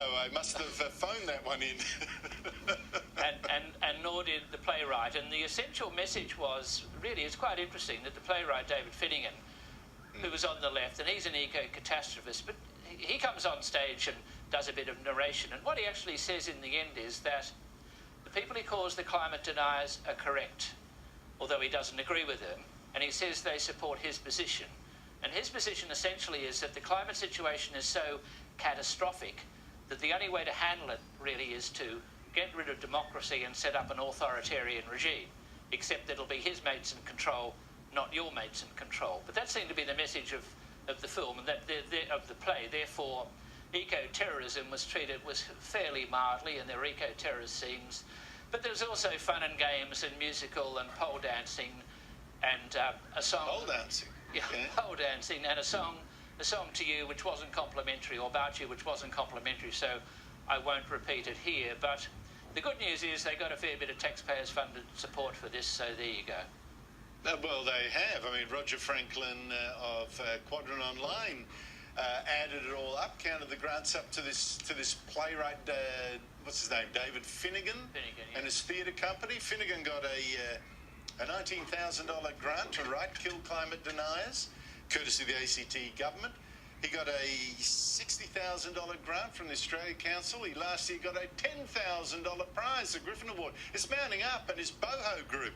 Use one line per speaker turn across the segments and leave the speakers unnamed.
Oh, I must have phoned that one in.
and nor did the playwright. And the essential message was, really, it's quite interesting that the playwright David Finnegan, who was on the left, and he's an eco-catastrophist, but he comes on stage and does a bit of narration, and what he actually says in the end is that the people he calls the climate deniers are correct, although he doesn't agree with them, and he says they support his position. And his position essentially is that the climate situation is so catastrophic that the only way to handle it really is to get rid of democracy and set up an authoritarian regime, except that it'll be his mates in control, not your mates in control. But that seemed to be the message of the film and that of the play. Therefore, eco-terrorism was treated fairly mildly, and there were eco-terrorist scenes. But there was also fun and games and musical and pole dancing and a song.
Pole dancing?
Yeah, pole dancing and a song to you which wasn't complimentary, or about you which wasn't complimentary, so I won't repeat it here. But the good news is they got a fair bit of taxpayers-funded support for this, so there you go.
Well, they have. I mean, Roger Franklin of Quadrant Online added it all up, counted the grants up to this playwright, what's his name, David Finnegan,
yeah.
And his theatre company. Finnegan got a $19,000 grant to write Kill Climate Deniers, courtesy of the ACT government. He got a $60,000 grant from the Australia Council. He last year got a $10,000 prize, the Griffin Award. It's mounting up, and his boho group,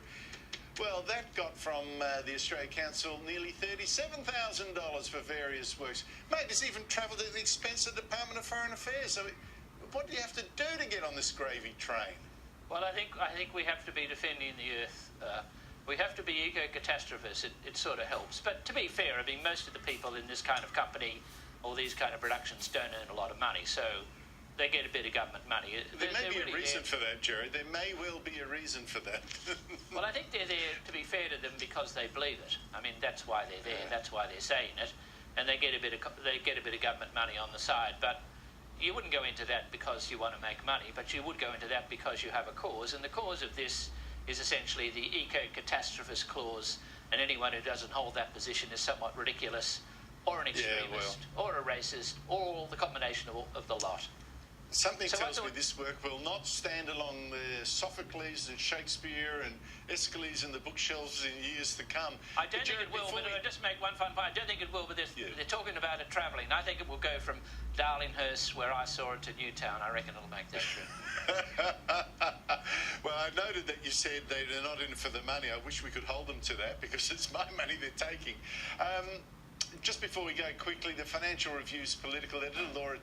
well, that got from the Australia Council nearly $37,000 for various works. Mate, it's even travelled at the expense of the Department of Foreign Affairs. So what do you have to do to get on this gravy train?
Well, I think we have to be defending the earth. We have to be eco-catastrophists. It sort of helps. But to be fair, I mean, most of the people in this kind of company or these kind of productions don't earn a lot of money, so they get a bit of government money.
There may be a reason for that, Gerard. There may well be a reason for that.
Well, I think they're there, to be fair to them, because they believe it. I mean, that's why they're there. Yeah. That's why they're saying it, and they get a bit of government money on the side. But you wouldn't go into that because you want to make money, but you would go into that because you have a cause, and the cause of this is essentially the eco-catastrophist clause, and anyone who doesn't hold that position is somewhat ridiculous, or an extremist, or a racist, or the combination of the lot.
Something tells me this work will not stand along the Sophocles and Shakespeare and Aeschylus in the bookshelves in years to come.
I don't think it will, but I'll just make one fun point. I don't think it will, but they're talking about it travelling. I think it will go from Darlinghurst, where I saw it, to Newtown. I reckon it'll make that trip.
Well, I noted that you said they're not in it for the money. I wish we could hold them to that, because it's my money they're taking. Just before we go quickly, the Financial Review's political editor, Laura